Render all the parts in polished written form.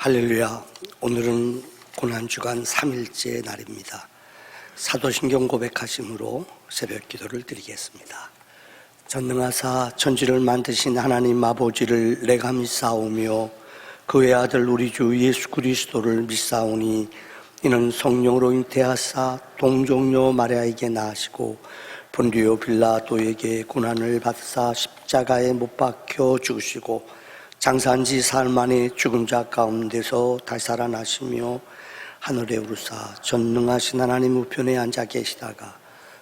할렐루야. 오늘은 고난주간 3일째 날입니다. 사도신경 고백하심으로 새벽 기도를 드리겠습니다. 전능하사 천지를 만드신 하나님 아버지를 내가 믿사오며 그 외아들 우리 주 예수 그리스도를 믿사오니 이는 성령으로 잉태하사 동정녀 마리아에게 낳으시고 본디오 빌라도에게 고난을 받으사 십자가에 못 박혀 죽으시고 장사한 지 사흘 만에 죽은 자 가운데서 다시 살아나시며 하늘에 오르사 전능하신 하나님 우편에 앉아 계시다가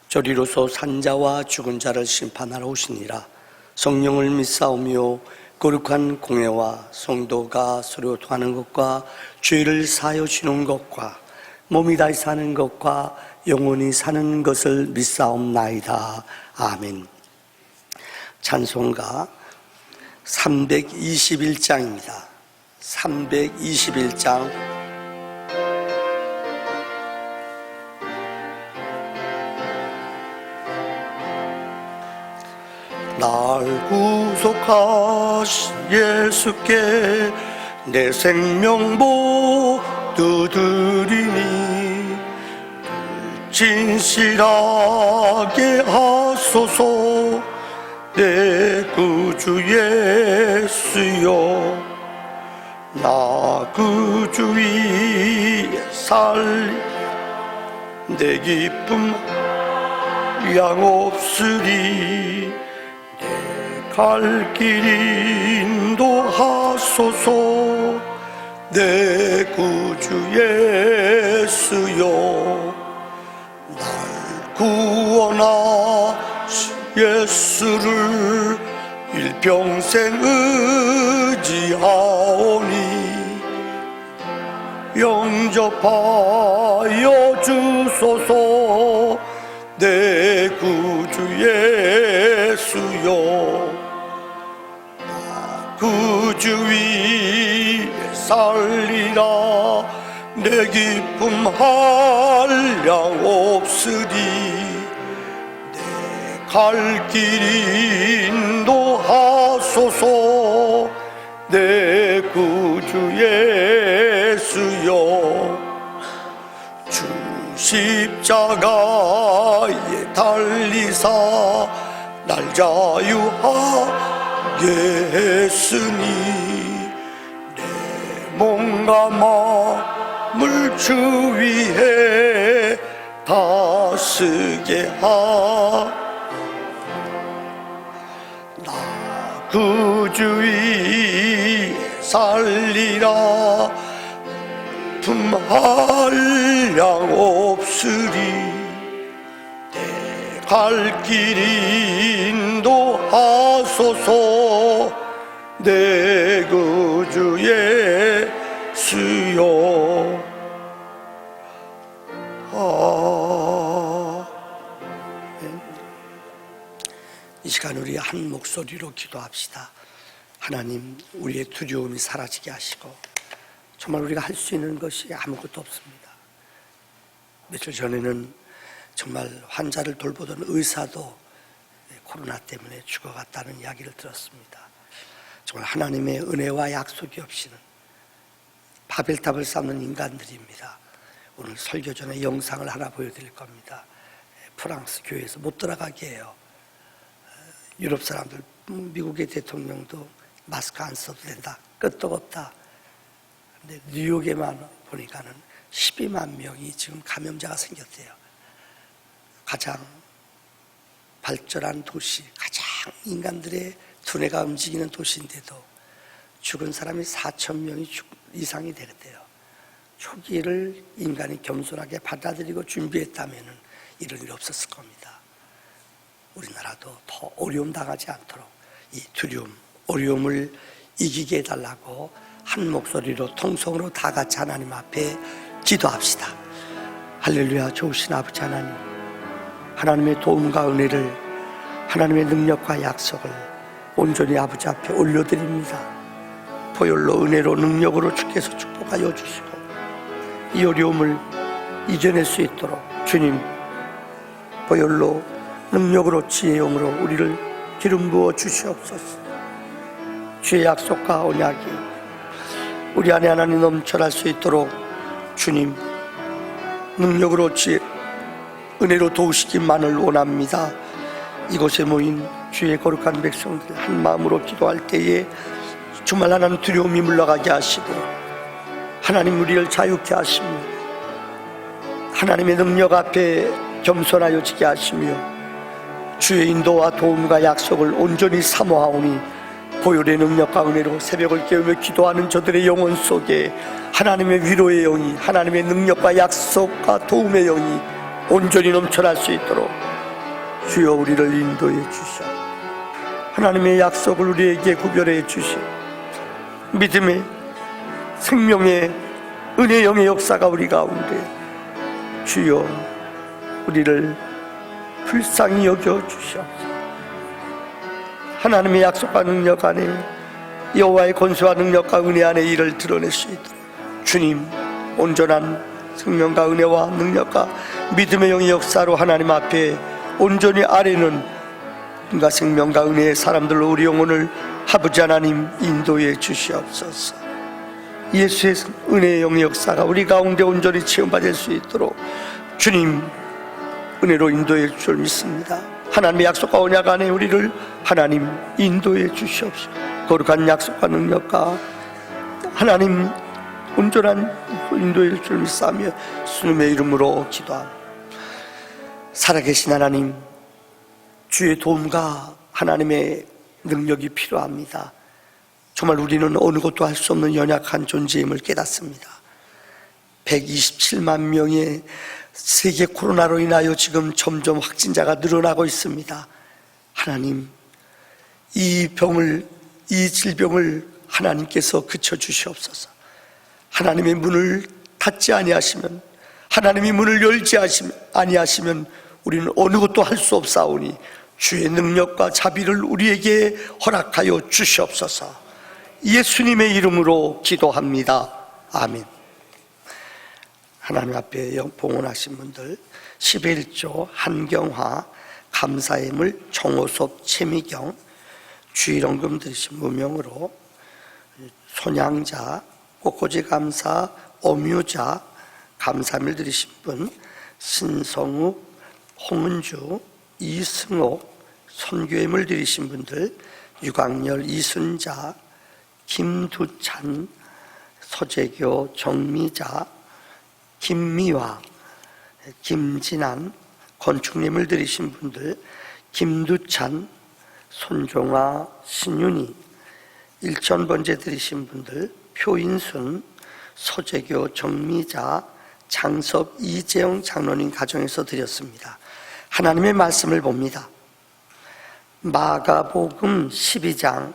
저리로서 산자와 죽은 자를 심판하러 오시니라. 성령을 믿사오며 거룩한 공회와 성도가 서로 통하는 것과 죄를 사하여 주는 것과 몸이 다시 사는 것과 영원히 사는 것을 믿사옵나이다. 아멘. 찬송가 321장입니다. 321장. 날 구속하신 예수께 내 생명 모두 드리니 진실하게 하소서. 내 구주 예수여, 나 구주 위에 살리 내 기쁨 양 없으리. 내 갈 길 인도하소서. 내 구주 예수여, 날 구원하신 예수를 일평생 의지하오니 영접하여 주소서. 내 구주 예수여, 나 구주 위에 살리라. 내 기쁨 한량 없으리. 갈 길 인도하소서. 내 구주 예수여, 주 십자가에 달리사 날 자유하게 했으니 내 몸과 마음을 주 위에 다스게 구주 위에 살리라. 품 한량 없으리. 내 갈 길 인도하소서. 내 구주 예수여. 이 시간 우리 한 목소리로 기도합시다. 하나님, 우리의 두려움이 사라지게 하시고 정말 우리가 할 수 있는 것이 아무것도 없습니다. 며칠 전에는 정말 환자를 돌보던 의사도 코로나 때문에 죽어갔다는 이야기를 들었습니다. 정말 하나님의 은혜와 약속이 없이는 바벨탑을 쌓는 인간들입니다. 오늘 설교 전에 영상을 하나 보여드릴 겁니다. 프랑스 교회에서 못 들어가게 해요. 유럽 사람들, 미국의 대통령도 마스크 안 써도 된다, 끄떡없다. 근데 뉴욕에만 보니까는 12만 명이 지금 감염자가 생겼대요. 가장 발전한 도시, 가장 인간들의 두뇌가 움직이는 도시인데도 죽은 사람이 4천 명이 이상이 되겠대요. 초기를 인간이 겸손하게 받아들이고 준비했다면 이런 일이 없었을 겁니다. 우리나라도 더 어려움 당하지 않도록 이 두려움, 어려움을 이기게 해달라고 한 목소리로 통성으로 다 같이 하나님 앞에 기도합시다. 할렐루야. 좋으신 아버지 하나님, 하나님의 도움과 은혜를, 하나님의 능력과 약속을 온전히 아버지 앞에 올려드립니다. 보혈로, 은혜로, 능력으로 주께서 축복하여 주시고 이 어려움을 이겨낼 수 있도록 주님 보혈로, 능력으로, 지혜의 영으로 우리를 기름 부어 주시옵소서. 주의 약속과 언약이 우리 안에 하나님 넘쳐날 수 있도록 주님 능력으로 지혜 은혜로 도우시기만을 원합니다. 이곳에 모인 주의 거룩한 백성들 한 마음으로 기도할 때에 정말 하나님 두려움이 물러가게 하시고 하나님 우리를 자유케 하시며 하나님의 능력 앞에 겸손하여 지게 하시며 주의 인도와 도움과 약속을 온전히 사모하오니 보혈의 능력과 은혜로 새벽을 깨우며 기도하는 저들의 영혼 속에 하나님의 위로의 영이 하나님의 능력과 약속과 도움의 영이 온전히 넘쳐날 수 있도록 주여 우리를 인도해 주시오. 하나님의 약속을 우리에게 구별해 주시오. 믿음의 생명의 은혜 영의 역사가 우리 가운데 주여 우리를 불쌍히 여겨 주시옵소서. 하나님의 약속과 능력 안에 여호와의 권세와 능력과 은혜 안에 이를 드러낼 수 있도록 주님 온전한 생명과 은혜와 능력과 믿음의 영의 역사로 하나님 앞에 온전히 아뢰는 그가 생명과 은혜의 사람들로 우리 영혼을 아버지 하나님 인도해 주시옵소서. 예수의 은혜의 영의 역사가 우리 가운데 온전히 체험받을 수 있도록 주님 은혜로 인도해 줄 줄 믿습니다. 하나님의 약속과 언약 안에 우리를 하나님 인도해 주시옵소서. 거룩한 약속과 능력과 하나님 온전한 인도해 줄 믿사며 주님의 이름으로 기도합니다. 살아계신 하나님 주의 도움과 하나님의 능력이 필요합니다. 정말 우리는 어느 것도 할 수 없는 연약한 존재임을 깨닫습니다. 127만 명의 세계 코로나로 인하여 지금 점점 확진자가 늘어나고 있습니다. 하나님 이 질병을 하나님께서 그쳐주시옵소서. 하나님의 문을 닫지 아니하시면 하나님이 문을 열지 아니하시면 우리는 어느 것도 할 수 없사오니 주의 능력과 자비를 우리에게 허락하여 주시옵소서. 예수님의 이름으로 기도합니다. 아멘. 하나님 앞에 봉헌하신 분들 11조 한경화 감사의 물 정호섭 채미경 주일원금 드리신 무명으로 손양자 꽃꽂이 감사 어뮤자 감사물 드리신 분 신성욱 홍은주 이승옥 선교회물 드리신 분들 유광열 이순자 김두찬 서재교 정미자 김미화 김진안 건축님을 드리신 분들 김두찬 손종아 신윤희 일천번제 드리신 분들 표인순 서재교 정미자 장섭 이재영 장로님 가정에서 드렸습니다. 하나님의 말씀을 봅니다. 마가복음 12장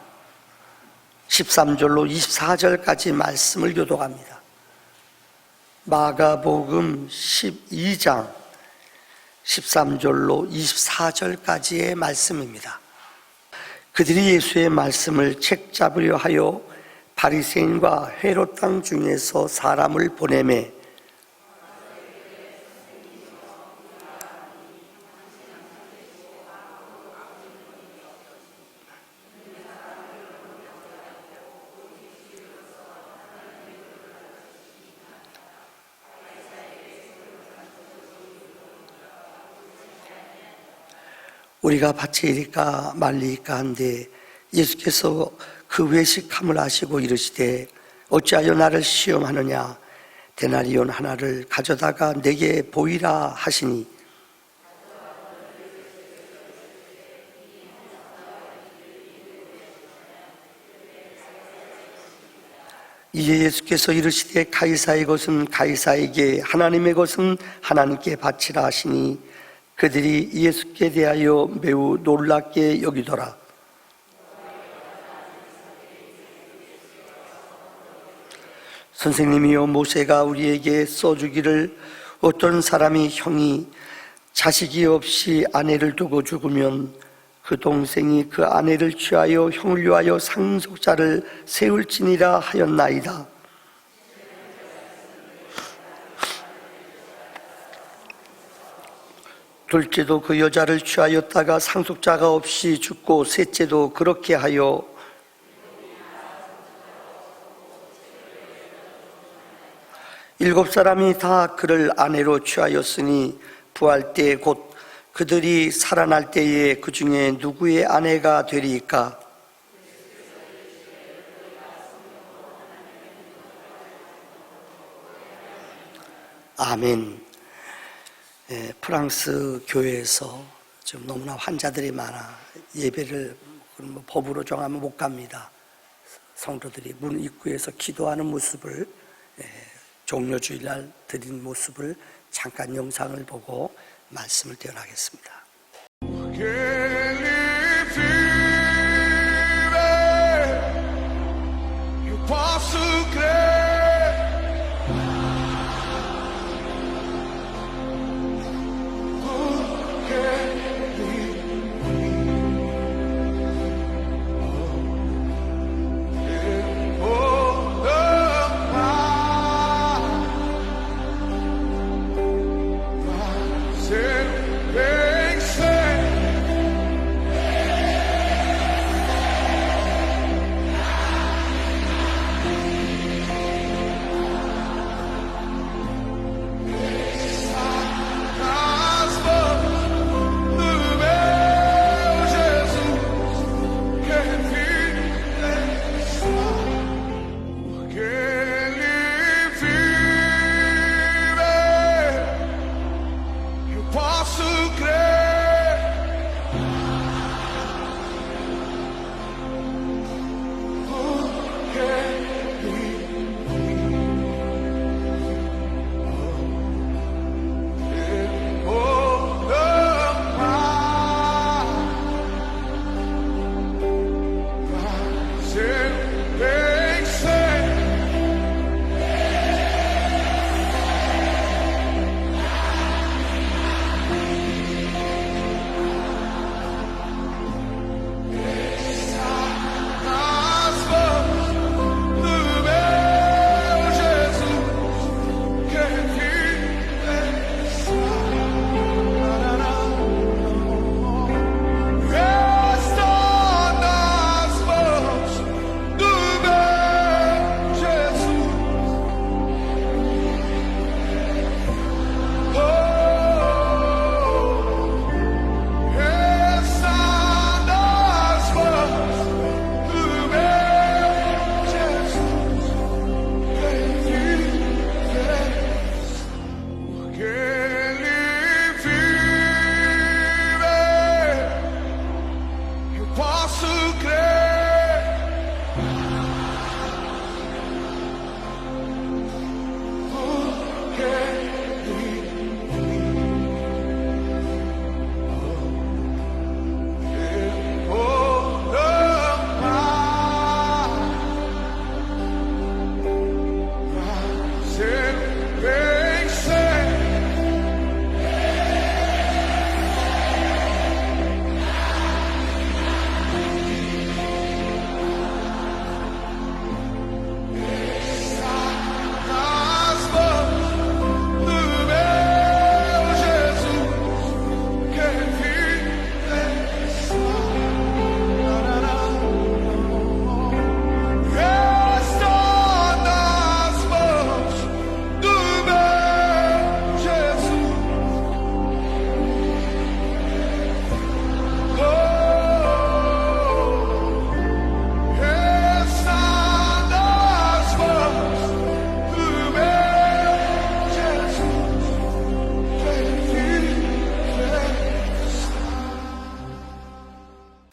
13절로 24절까지 말씀을 교독합니다. 마가복음 12장 13절로 24절까지의 말씀입니다. 그들이 예수의 말씀을 책잡으려 하여 바리새인과 헤롯 땅 중에서 사람을 보내매 우리가 밭에 이릴까 말리까 한데 예수께서 그 외식함을 아시고 이르시되 어찌하여 나를 시험하느냐 데나리온 하나를 가져다가 내게 보이라 하시니 이에 예수께서 이르시되 가이사의 것은 가이사에게 하나님의 것은 하나님께 바치라 하시니 그들이 예수께 대하여 매우 놀랍게 여기더라. 선생님이여 모세가 우리에게 써주기를 어떤 사람이 형이 자식이 없이 아내를 두고 죽으면 그 동생이 그 아내를 취하여 형을 위하여 상속자를 세울지니라 하였나이다. 둘째도 그 여자를 취하였다가 상속자가 없이 죽고 셋째도 그렇게 하여 7사람이 다 그를 아내로 취하였으니 부활 때 곧 그들이 살아날 때에 그 중에 누구의 아내가 되리이까? 아멘. 프랑스 교회에서 지금 너무나 환자들이 많아 예배를 법으로 정하면 못 갑니다. 성도들이 문 입구에서 기도하는 모습을, 종료주일날 드린 모습을 잠깐 영상을 보고 말씀을 대언하겠습니다.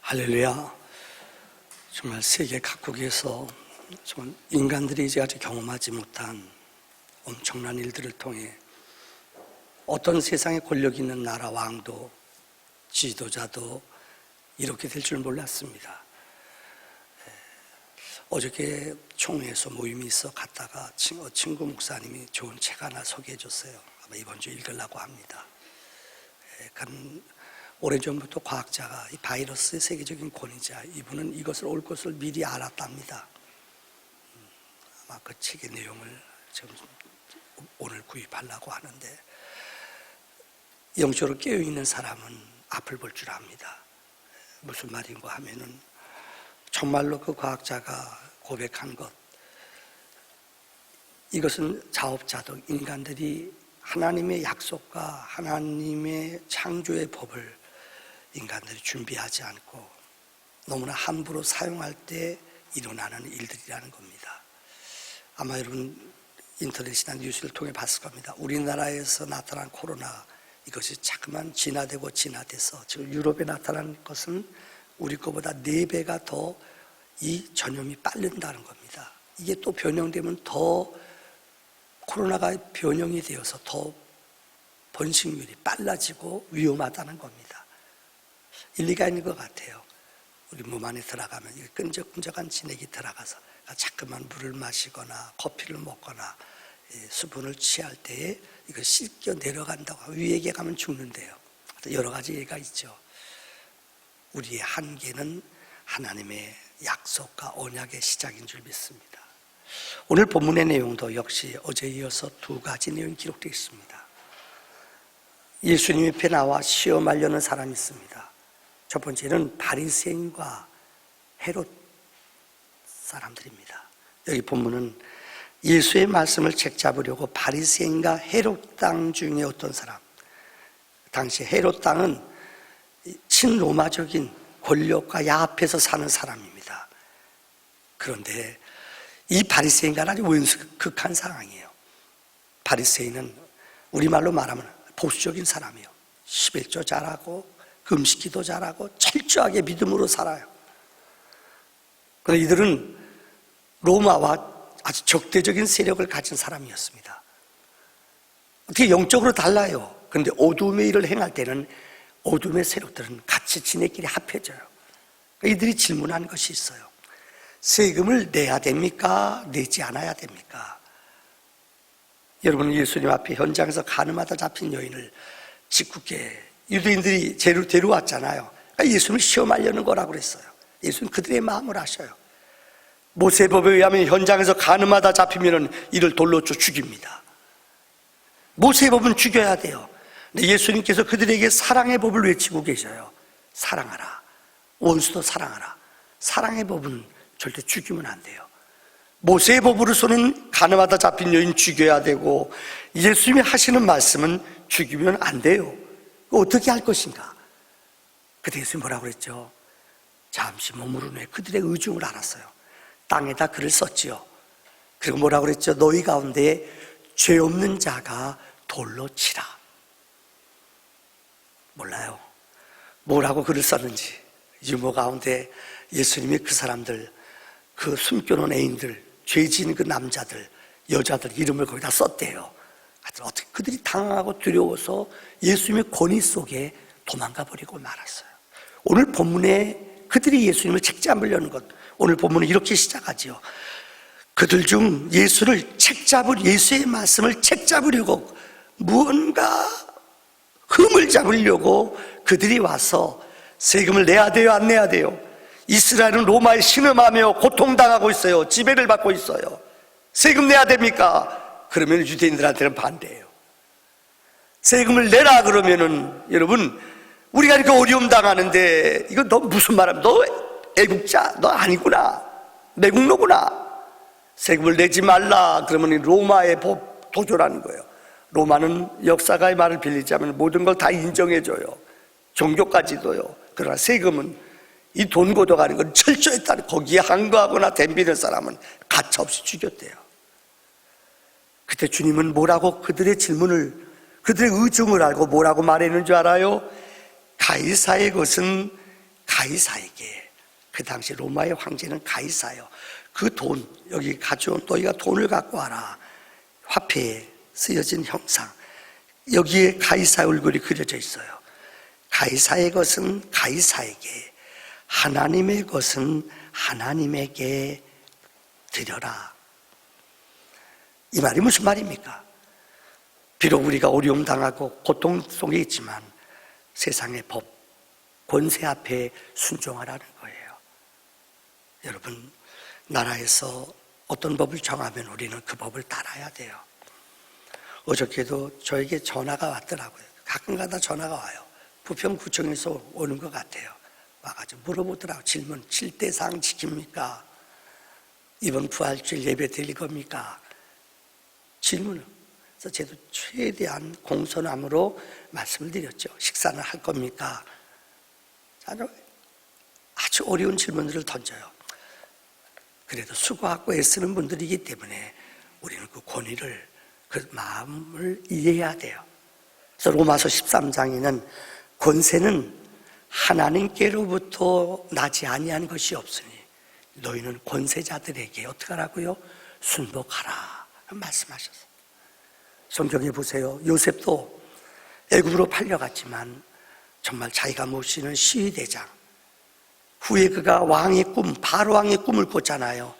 할렐루야. 정말 세계 각국에서 정말 인간들이 이제까지 경험하지 못한 엄청난 일들을 통해 어떤 세상에 권력 있는 나라 왕도 지도자도 이렇게 될 줄 몰랐습니다. 어저께 총회에서 모임이 있어 갔다가 친구 목사님이 좋은 책 하나 소개해 줬어요. 아마 이번 주 읽으려고 합니다. 오래전부터 과학자가 이 바이러스의 세계적인 권위자, 이분은 이것을 올 것을 미리 알았답니다. 아마 그 책의 내용을 지금 오늘 구입하려고 하는데, 영적으로 깨어있는 사람은 앞을 볼 줄 압니다. 무슨 말인가 하면은 정말로 그 과학자가 고백한 것, 이것은 자업자득, 인간들이 하나님의 약속과 하나님의 창조의 법을 인간들이 준비하지 않고 너무나 함부로 사용할 때 일어나는 일들이라는 겁니다. 아마 여러분 인터넷이나 뉴스를 통해 봤을 겁니다. 우리나라에서 나타난 코로나, 이것이 자꾸만 진화되고 진화돼서 지금 유럽에 나타난 것은 우리 거보다 4배가 더 이 전염이 빠른다는 겁니다. 이게 또 변형되면 더 코로나가 변형이 되어서 더 번식률이 빨라지고 위험하다는 겁니다. 일리가 있는 것 같아요. 우리 몸 안에 들어가면 끈적끈적한 진액이 들어가서 자꾸만 물을 마시거나 커피를 먹거나 수분을 취할 때에 이거 씻겨 내려간다고, 위에게 가면 죽는데요. 여러 가지 예가 있죠. 우리의 한계는 하나님의 약속과 언약의 시작인 줄 믿습니다. 오늘 본문의 내용도 역시 어제 이어서 2가지 내용이 기록되어 있습니다. 예수님 옆에 나와 시험하려는 사람이 있습니다. 첫 번째는 바리새인과 헤롯 사람들입니다. 여기 본문은 예수의 말씀을 책잡으려고 바리새인과 헤롯 땅 중에 어떤 사람, 당시 헤롯 땅은 친로마적인 권력과 야합해서 사는 사람입니다. 그런데 이 바리새인과는 아주 원수극한 상황이에요. 바리새인은 우리말로 말하면 보수적인 사람이에요. 11조 잘하고 금식기도 잘하고 철저하게 믿음으로 살아요. 그런데 이들은 로마와 아주 적대적인 세력을 가진 사람이었습니다. 어떻게 영적으로 달라요. 그런데 어둠의 일을 행할 때는 어둠의 세력들은 같이 지네끼리 합해져요. 이들이 질문한 것이 있어요. 세금을 내야 됩니까? 내지 않아야 됩니까? 여러분, 예수님 앞에 현장에서 가늠하다 잡힌 여인을 짓궂게 유대인들이 데려왔잖아요. 그러니까 예수님을 시험하려는 거라고 그랬어요. 예수님 그들의 마음을 아셔요. 모세법에 의하면 현장에서 가늠하다 잡히면 이를 돌로 쳐 죽입니다. 모세법은 죽여야 돼요. 근데 예수님께서 그들에게 사랑의 법을 외치고 계셔요. 사랑하라. 원수도 사랑하라. 사랑의 법은 절대 죽이면 안 돼요. 모세의 법으로서는 가늠하다 잡힌 여인 죽여야 되고, 예수님이 하시는 말씀은 죽이면 안 돼요. 어떻게 할 것인가? 그때 예수님이 뭐라고 그랬죠? 잠시 머무른 후에 그들의 의중을 알았어요. 땅에다 글을 썼지요. 그리고 뭐라고 그랬죠? 너희 가운데 죄 없는 자가 돌로 치라. 몰라요. 뭐라고 글을 썼는지. 유모 가운데 예수님이 그 사람들, 그 숨겨놓은 애인들, 죄 지은 그 남자들, 여자들 이름을 거기다 썼대요. 하여튼 어떻게 그들이 당황하고 두려워서 예수님의 권위 속에 도망가 버리고 말았어요. 오늘 본문에 그들이 예수님을 책잡으려는 것, 오늘 본문은 이렇게 시작하지요. 그들 중 예수의 말씀을 책잡으려고, 무언가 흠을 잡으려고 그들이 와서 세금을 내야 돼요, 안 내야 돼요? 이스라엘은 로마에 신음하며 고통당하고 있어요. 지배를 받고 있어요. 세금 내야 됩니까? 그러면 유대인들한테는 반대예요. 세금을 내라 그러면은, 여러분, 우리가 이렇게 어려움 당하는데 이거 너 무슨 말이야? 너 애국자? 너 아니구나. 매국노구나. 세금을 내지 말라 그러면 로마의 법 도조라는 거예요. 로마는 역사가의 말을 빌리자면 모든 걸 다 인정해줘요. 종교까지도요. 그러나 세금은 이 돈 걷어가는 건 철저했다는, 거기에 항거하거나 덤비는 사람은 가차없이 죽였대요. 그때 주님은 뭐라고 그들의 질문을, 그들의 의중을 알고 뭐라고 말했는 줄 알아요? 가이사의 것은 가이사에게. 그 당시 로마의 황제는 가이사요. 그 돈, 여기 가져온, 너희가 돈을 갖고 와라. 화폐에 쓰여진 형상, 여기에 가이사 얼굴이 그려져 있어요. 가이사의 것은 가이사에게, 하나님의 것은 하나님에게 드려라. 이 말이 무슨 말입니까? 비록 우리가 어려움 당하고 고통 속에 있지만 세상의 법, 권세 앞에 순종하라는 거예요. 여러분, 나라에서 어떤 법을 정하면 우리는 그 법을 따라야 돼요. 어저께도 저에게 전화가 왔더라고요. 가끔가다 전화가 와요. 부평구청에서 오는 것 같아요. 와가지고 물어보더라고요. 질문, 7대상 지킵니까? 이번 부활주일 예배 드릴 겁니까? 질문을. 그래서 저도 최대한 공손함으로 말씀을 드렸죠. 식사는 할 겁니까? 아주 어려운 질문들을 던져요. 그래도 수고하고 애쓰는 분들이기 때문에 우리는 그 권위를, 그 마음을 이해해야 돼요. 그래서 로마서 13장에는 권세는 하나님께로부터 나지 아니한 것이 없으니 너희는 권세자들에게 어떻게 하라고요? 순복하라 말씀하셨어요. 성경에 보세요. 요셉도 애굽으로 팔려갔지만 정말 자기가 모시는 시위대장, 후에 그가 왕의 꿈, 바로왕의 꿈을 꿨잖아요.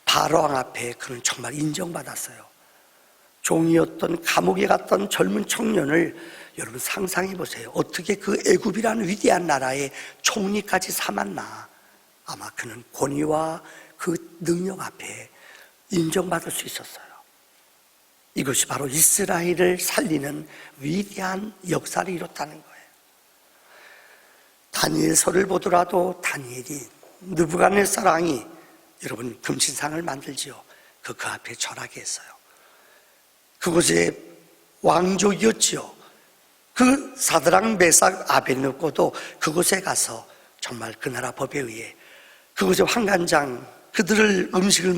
바로왕 앞에 그는 정말 인정받았어요. 종이었던, 감옥에 갔던 젊은 청년을 여러분 상상해 보세요. 어떻게 그 애굽이라는 위대한 나라의 총리까지 삼았나. 아마 그는 권위와 그 능력 앞에 인정받을 수 있었어요. 이것이 바로 이스라엘을 살리는 위대한 역사를 이뤘다는 거예요. 다니엘서를 보더라도 다니엘이, 느부갓네살 왕이 여러분 금신상을 만들지요. 그 앞에 절하게 했어요. 그곳에 왕족이었지요. 그 사드락, 메삭, 아벳느고도 그곳에 가서 정말 그 나라 법에 의해 그곳에 환관장, 그들을 음식을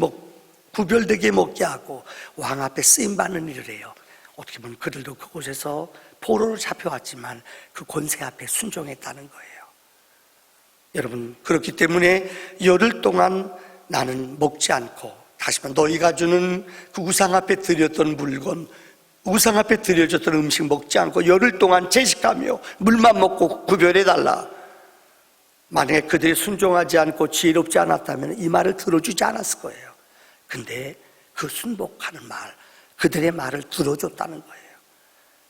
구별되게 먹게 하고 왕 앞에 쓰임받는 일을 해요. 어떻게 보면 그들도 그곳에서 포로로 잡혀왔지만 그 권세 앞에 순종했다는 거예요. 여러분, 그렇기 때문에 열흘 동안 나는 먹지 않고, 다시 말해 너희가 주는 그 우상 앞에 드렸던 물건, 우상 앞에 드려졌던 음식 먹지 않고 열흘 동안 채식하며 물만 먹고 구별해달라. 만약에 그들이 순종하지 않고 지혜롭지 않았다면 이 말을 들어주지 않았을 거예요. 근데 그 순복하는 말, 그들의 말을 들어줬다는 거예요.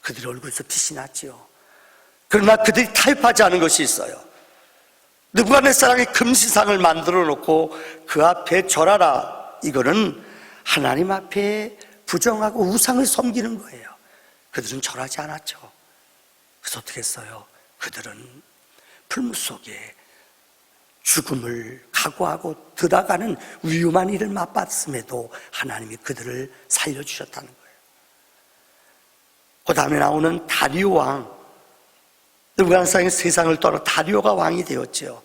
그들의 얼굴에서 빛이 났지요. 그러나 그들이 타협하지 않은 것이 있어요. 느부갓네살이 금신상을 만들어 놓고 그 앞에 절하라. 이거는 하나님 앞에 부정하고 우상을 섬기는 거예요. 그들은 절하지 않았죠. 그래서 어떻게 했어요? 그들은 풀무 속에 죽음을 각오하고 들어가는 위험한 일을 맛봤음에도 하나님이 그들을 살려주셨다는 거예요. 그 다음에 나오는 다리오 왕, 느부갓네살이 세상을 떠나 다리오가 왕이 되었죠.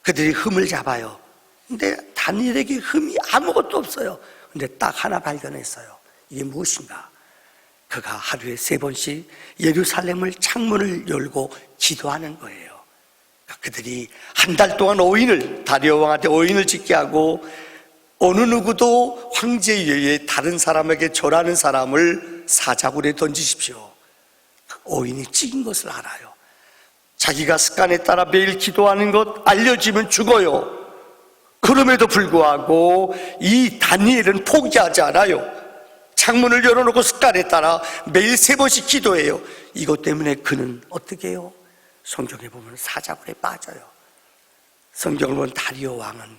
그들이 흠을 잡아요. 근데 다니엘에게 흠이 아무것도 없어요. 근데 딱 하나 발견했어요. 이게 무엇인가? 그가 하루에 3번씩 예루살렘을 창문을 열고 기도하는 거예요. 그들이 한 달 동안 다리오 왕한테 오인을 짓게 하고, 어느 누구도 황제 외에 다른 사람에게 절하는 사람을 사자굴에 던지십시오. 그 오인이 찍은 것을 알아요. 자기가 습관에 따라 매일 기도하는 것 알려지면 죽어요. 그럼에도 불구하고 이 다니엘은 포기하지 않아요. 창문을 열어놓고 습관에 따라 매일 3번씩 기도해요. 이것 때문에 그는 어떻게 해요? 성경에 보면 사자굴에 빠져요. 성경을 본 다리오 왕은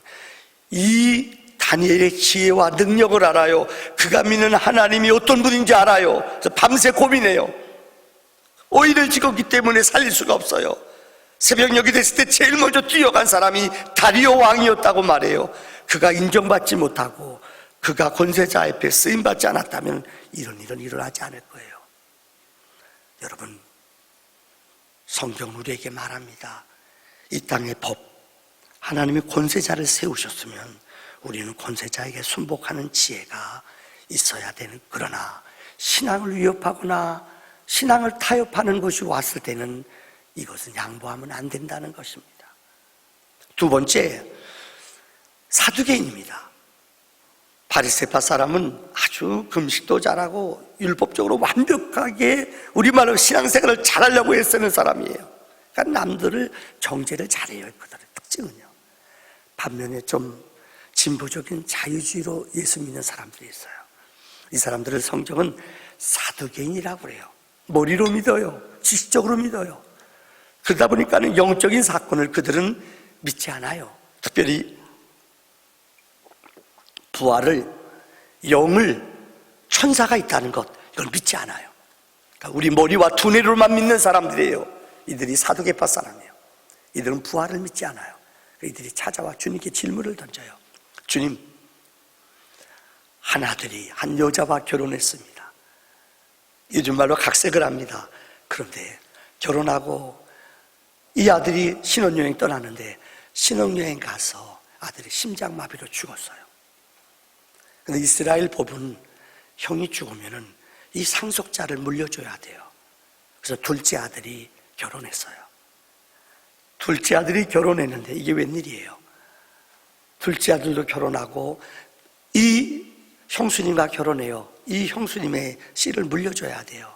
이 다니엘의 지혜와 능력을 알아요. 그가 믿는 하나님이 어떤 분인지 알아요. 그래서 밤새 고민해요. 오인을 찍었기 때문에 살릴 수가 없어요. 새벽녘이 됐을 때 제일 먼저 뛰어간 사람이 다리오 왕이었다고 말해요. 그가 인정받지 못하고 그가 권세자 앞에 쓰임받지 않았다면 이런 일은 일어나지 않을 거예요. 여러분, 성경은 우리에게 말합니다. 이 땅의 법, 하나님이 권세자를 세우셨으면 우리는 권세자에게 순복하는 지혜가 있어야 되는, 그러나 신앙을 위협하거나 신앙을 타협하는 것이 왔을 때는 이것은 양보하면 안 된다는 것입니다. 2번째, 사두개인입니다. 바리새파 사람은 아주 금식도 잘하고 율법적으로 완벽하게 우리말로 신앙생활을 잘하려고 애쓰는 사람이에요. 그러니까 남들을 정죄를 잘해요. 그들의 특징은요. 반면에 좀 진보적인 자유주의로 예수 믿는 사람들이 있어요. 이 사람들을 성경은 사두개인이라고 그래요. 머리로 믿어요. 지식적으로 믿어요. 그러다 보니까 영적인 사건을 그들은 믿지 않아요. 특별히 부활을, 영을, 천사가 있다는 것, 이걸 믿지 않아요. 그러니까 우리 머리와 두뇌로만 믿는 사람들이에요. 이들이 사두개파 사람이에요. 이들은 부활을 믿지 않아요. 이들이 찾아와 주님께 질문을 던져요. 주님, 한 아들이 한 여자와 결혼했습니다. 요즘 말로 각색을 합니다. 그런데 결혼하고 이 아들이 신혼여행 떠나는데 신혼여행 가서 아들이 심장마비로 죽었어요. 근데 이스라엘 법은 형이 죽으면은 이 상속자를 물려줘야 돼요. 그래서 둘째 아들이 결혼했어요. 둘째 아들이 결혼했는데 이게 웬일이에요? 둘째 아들도 결혼하고 이 형수님과 결혼해요. 이 형수님의 씨를 물려줘야 돼요.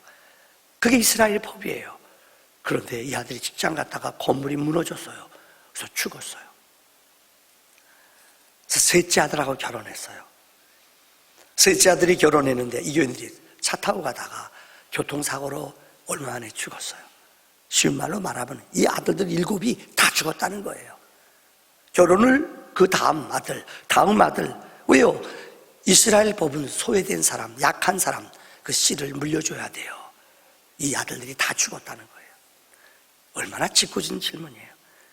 그게 이스라엘 법이에요. 그런데 이 아들이 직장 갔다가 건물이 무너졌어요. 그래서 죽었어요. 그래서 셋째 아들하고 결혼했어요. 셋째 아들이 결혼했는데 이게 웬일이에요? 차 타고 가다가 교통사고로 얼마 만에 죽었어요. 쉬운 말로 말하면 이 아들들 7이 다 죽었다는 거예요. 결혼을 그 다음 아들 왜요? 이스라엘 법은 소외된 사람, 약한 사람 그 씨를 물려줘야 돼요. 이 아들들이 다 죽었다는 거예요. 얼마나 짓궂은 질문이에요.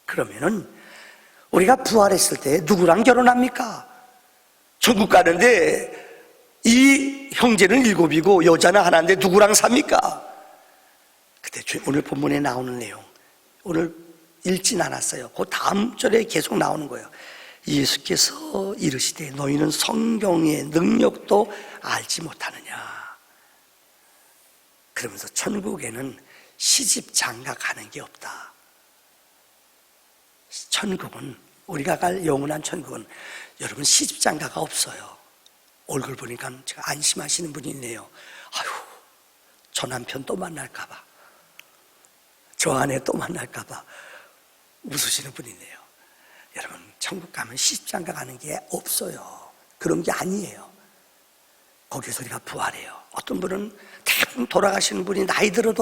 그러면은 우리가 부활했을 때 누구랑 결혼합니까? 천국 가는데 이 형제는 7이고 여자는 하나인데 누구랑 삽니까? 그때 오늘 본문에 나오는 내용 오늘 읽진 않았어요. 그 다음 절에 계속 나오는 거예요. 예수께서 이르시되 너희는 성경의 능력도 알지 못하느냐. 그러면서 천국에는 시집 장가 가는 게 없다. 천국은 우리가 갈 영원한 천국은 여러분 시집 장가가 없어요. 얼굴 보니까 제가 안심하시는 분이 있네요. 아유, 저 남편 또 만날까 봐, 저 아내 또 만날까 봐 웃으시는 분이 있네요. 여러분 천국 가면 시집장가 가는 게 없어요. 그런 게 아니에요. 거기서 우리가 부활해요. 어떤 분은 대부분 돌아가시는 분이 나이 들어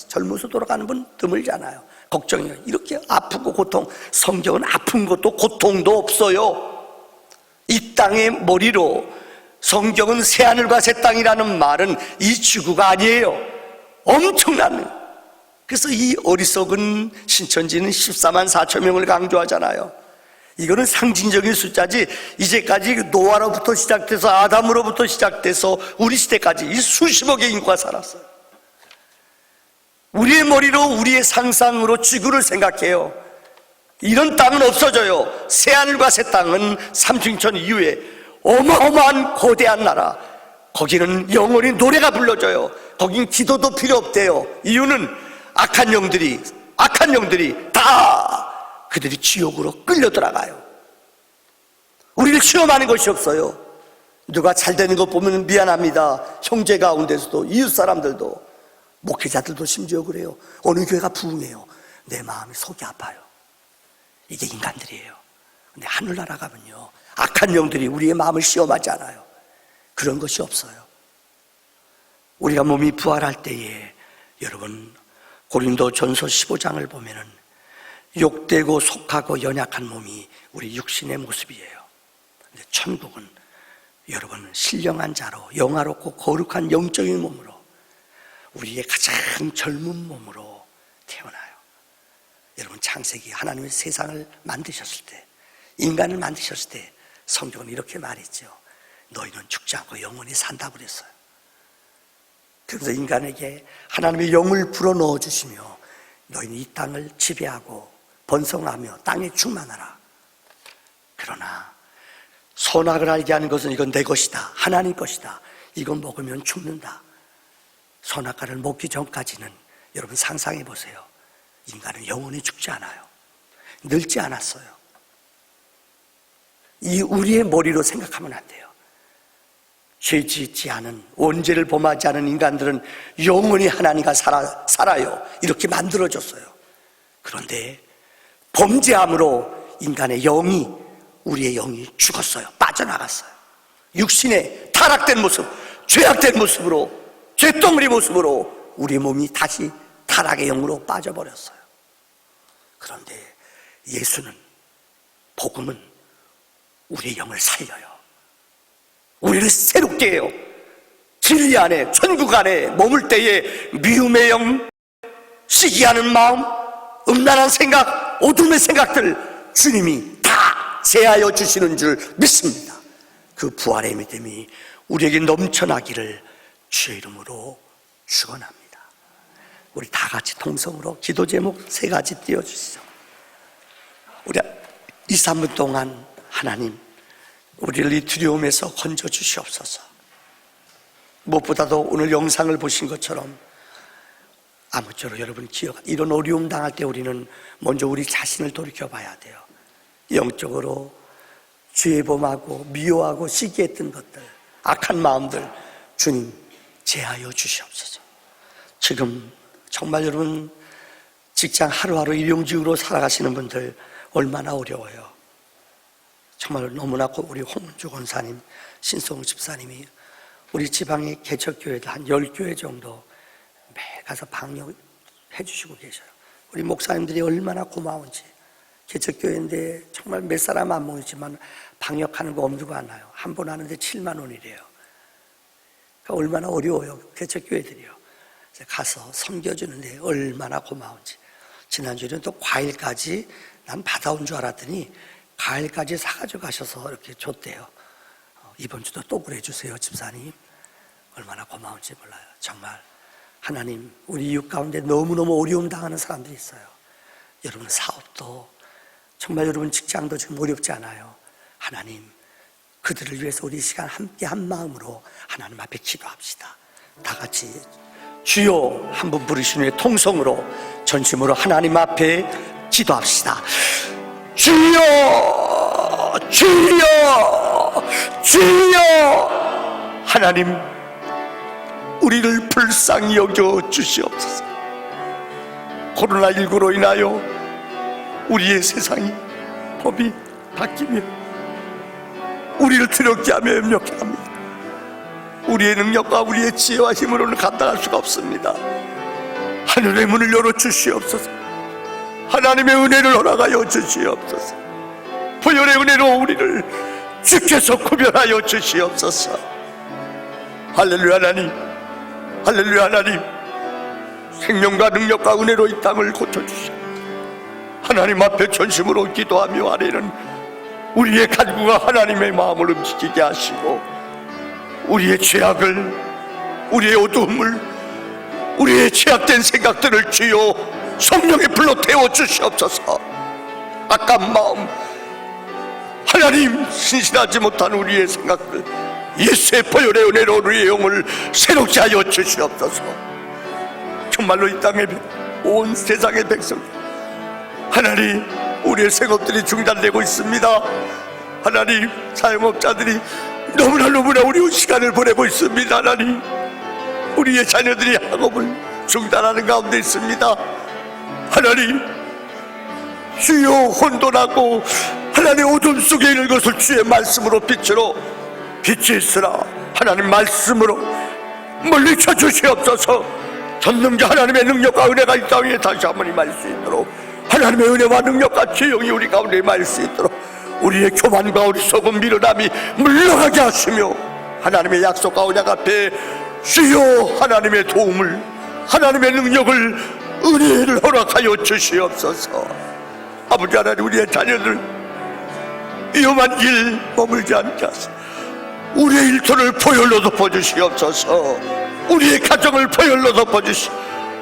젊어서 돌아가는 분 드물잖아요. 걱정이에요. 이렇게 아프고 고통, 성경은 아픈 것도 고통도 없어요. 이 땅의 머리로 성경은 새하늘과 새 땅이라는 말은 이 지구가 아니에요. 엄청난. 그래서 이 어리석은 신천지는 14만 4천 명을 강조하잖아요. 이거는 상징적인 숫자지 이제까지 노아로부터 시작돼서 아담으로부터 시작돼서 우리 시대까지 이 수십억의 인구가 살았어요. 우리의 머리로 우리의 상상으로 지구를 생각해요. 이런 땅은 없어져요. 새하늘과 새 땅은 삼층천 이후에 어마어마한 거대한 나라, 거기는 영원히 노래가 불러져요. 거긴 기도도 필요 없대요. 이유는 악한 영들이 다 그들이 지옥으로 끌려 들어가요. 우리를 시험하는 것이 없어요. 누가 잘 되는 것 보면 미안합니다. 형제 가운데서도 이웃 사람들도 목회자들도 심지어 그래요. 어느 교회가 부흥해요. 내 마음이 속이 아파요. 이게 인간들이에요. 근데 하늘나라 가면요 악한 영들이 우리의 마음을 시험하지 않아요. 그런 것이 없어요. 우리가 몸이 부활할 때에 여러분 고린도전서 15장을 보면은 욕되고 속하고 연약한 몸이 우리 육신의 모습이에요. 근데 천국은 여러분 신령한 자로 영화롭고 거룩한 영적인 몸으로 우리의 가장 젊은 몸으로 태어나요. 여러분 창세기 하나님의 세상을 만드셨을 때, 인간을 만드셨을 때 성경은 이렇게 말했죠. 너희는 죽지 않고 영원히 산다고 그랬어요. 그래서 인간에게 하나님의 영을 불어넣어 주시며 너희는 이 땅을 지배하고 번성하며 땅에 충만하라. 그러나 선악을 알게 하는 것은 이건 내 것이다, 하나님 것이다, 이건 먹으면 죽는다. 선악과를 먹기 전까지는 여러분 상상해 보세요. 인간은 영원히 죽지 않아요. 늙지 않았어요. 이 우리의 머리로 생각하면 안 돼요. 죄 짓지 않은, 원죄를 범하지 않은 인간들은 영원히 하나님과 살아요. 이렇게 만들어졌어요. 그런데 범죄함으로 인간의 영이, 우리의 영이 죽었어요. 빠져나갔어요. 육신의 타락된 모습, 죄악된 모습으로, 죄덩어리 모습으로 우리 몸이 다시 타락의 영으로 빠져버렸어요. 그런데 예수는, 복음은 우리의 영을 살려요. 우리를 새롭게 해요. 진리 안에, 천국 안에 머물 때에 미움의 영, 시기하는 마음, 음란한 생각, 어둠의 생각들 주님이 다 제하여 주시는 줄 믿습니다. 그 부활의 믿음이 우리에게 넘쳐나기를 주의 이름으로 축원합니다. 우리 다 같이 통성으로 기도 제목 3가지 띄워주시죠. 우리 2, 3분 동안 하나님, 우리를 이 두려움에서 건져 주시옵소서. 무엇보다도 오늘 영상을 보신 것처럼 아무쪼록 여러분 이런 어려움 당할 때 우리는 먼저 우리 자신을 돌이켜봐야 돼요. 영적으로 죄범하고 미워하고 시기했던 것들, 악한 마음들 주님 제하여 주시옵소서. 지금 정말 여러분 직장 하루하루 일용직으로 살아가시는 분들 얼마나 어려워요. 정말 너무나 우리 홍문주 권사님, 신성우 집사님이 우리 지방의 개척교회도 한 10교회 정도 매일 가서 방역해 주시고 계셔요. 우리 목사님들이 얼마나 고마운지. 개척교회인데 정말 몇 사람 안 모이지만 방역하는 거 엄두가 안 나요. 한 번 하는데 7만 원이래요. 그러니까 얼마나 어려워요, 개척교회들이요. 그래서 가서 섬겨주는데 얼마나 고마운지. 지난주에는 또 과일까지 난 받아온 줄 알았더니 과일까지 사가지고 가셔서 이렇게 줬대요. 이번 주도 또 그래 주세요, 집사님. 얼마나 고마운지 몰라요. 정말 하나님, 우리 이웃 가운데 너무너무 어려움 당하는 사람들이 있어요. 여러분 사업도 정말 여러분 직장도 지금 어렵지 않아요. 하나님, 그들을 위해서 우리 시간 함께 한 마음으로 하나님 앞에 기도합시다. 다 같이 주여 한 번 부르신 후에 통성으로 전심으로 하나님 앞에 기도합시다. 주여, 주여, 주여. 하나님, 우리를 불쌍히 여겨 주시옵소서. 코로나19로 인하여 우리의 세상이 법이 바뀌며 우리를 두렵게 하며 염려케 합니다. 우리의 능력과 우리의 지혜와 힘으로는 감당할 수가 없습니다. 하늘의 문을 열어 주시옵소서. 하나님의 은혜를 허락하여 주시옵소서. 보혈의 은혜로 우리를 주께서 구별하여 주시옵소서. 할렐루야 하나님, 할렐루야 하나님, 생명과 능력과 은혜로 이 땅을 고쳐주시옵소서. 하나님 앞에 전심으로 기도하며 아래는 우리의 간구가 하나님의 마음을 움직이게 하시고 우리의 죄악을, 우리의 어두움을, 우리의 죄악된 생각들을 주여 성령의 불로 태워주시옵소서. 악한 마음, 하나님 신실하지 못한 우리의 생각들, 예수의 보혈의 은혜로 우리의 영을 새롭게 하여 주시옵소서. 정말로 이 땅의 온 세상의 백성, 하나님, 우리의 생업들이 중단되고 있습니다. 하나님, 사용업자들이 너무나 어려운 시간을 보내고 있습니다. 하나님, 우리의 자녀들이 학업을 중단하는 가운데 있습니다. 하나님, 주여 혼돈하고 하나님 어둠 속에 있는 것을 주의 말씀으로 빛으로 빛이 있으라. 하나님 말씀으로 물리쳐 주시옵소서. 전능자 하나님의 능력과 은혜가 이 땅에 다시 한번 임할 수 있도록, 하나님의 은혜와 능력과 지형이 우리 가운데 임할 수 있도록 우리의 교만과 어리석음 미련함이 물러가게 하시며 하나님의 약속과 언약 앞에 주여 하나님의 도움을, 하나님의 능력을, 은혜를 허락하여 주시옵소서. 아버지 하나님, 우리의 자녀들 위험한 길 머물지 않게 하소서. 우리의 일터를 보혈로 덮어주시옵소서. 우리의 가정을 보혈로 덮어주시,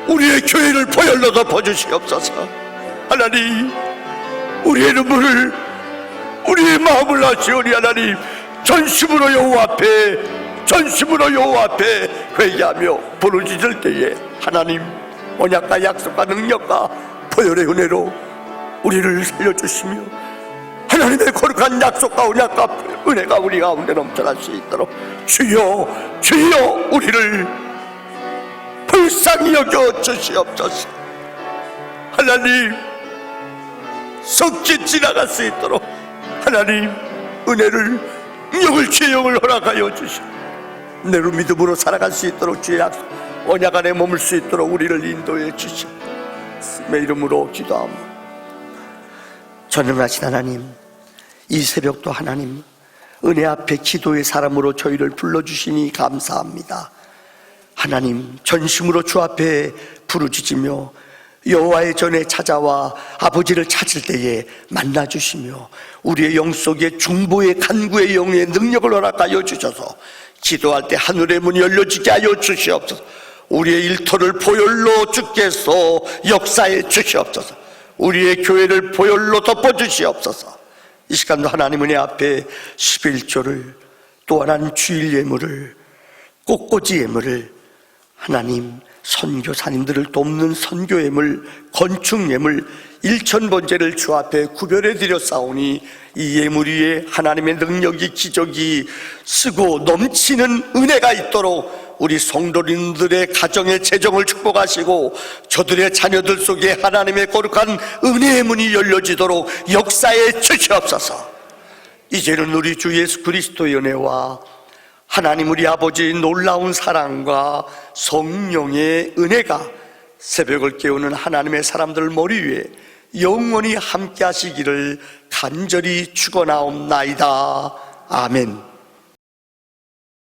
우리의 교회를 보혈로 덮어주시옵소서. 하나님, 우리의 눈물을, 우리의 마음을 아시오니 하나님, 전심으로 여호와 앞에, 전심으로 여호와 앞에 회개하며 부르짖을 때에 하나님 언약과 약속과 능력과 보혈의 은혜로 우리를 살려주시며 하나님의 거룩한 약속과 언약과 은혜가 우리 가운데 넘쳐날 수 있도록 주여, 주여 우리를 불쌍히 여겨 주시옵소서. 하나님, 속죄 지나갈 수 있도록 하나님 은혜를, 능력을, 주의 영을 허락하여 주시고 내로 믿음으로 살아갈 수 있도록 주의 약속 언약 안에 머물 수 있도록 우리를 인도해 주시고 내 이름으로 기도합니다. 전능하신 하나님, 이 새벽도 하나님 은혜 앞에 기도의 사람으로 저희를 불러주시니 감사합니다. 하나님, 전심으로 주 앞에 부르짖으며 여호와의 전에 찾아와 아버지를 찾을 때에 만나주시며 우리의 영 속에 중보의 간구의 영의 능력을 허락하여 주셔서 기도할 때 하늘의 문이 열려지게 하여 주시옵소서. 우리의 일터를 보혈로 주께서 역사해 주시옵소서. 우리의 교회를 보혈로 덮어주시옵소서. 이 시간도 하나님 은혜 앞에 11조를, 또 하나님 주일 예물을, 꽃꽂이 예물을, 하나님 선교사님들을 돕는 선교 예물, 건축 예물, 일천번제를 주 앞에 구별해 드렸사오니 이 예물 위에 하나님의 능력이, 기적이 쓰고 넘치는 은혜가 있도록 우리 성도님들의 가정의 재정을 축복하시고 저들의 자녀들 속에 하나님의 거룩한 은혜의 문이 열려지도록 역사해 주시옵소서. 이제는 우리 주 예수 그리스도의 은혜와 하나님 우리 아버지의 놀라운 사랑과 성령의 은혜가 새벽을 깨우는 하나님의 사람들 머리 위에 영원히 함께 하시기를 간절히 축원하옵나이다. 아멘.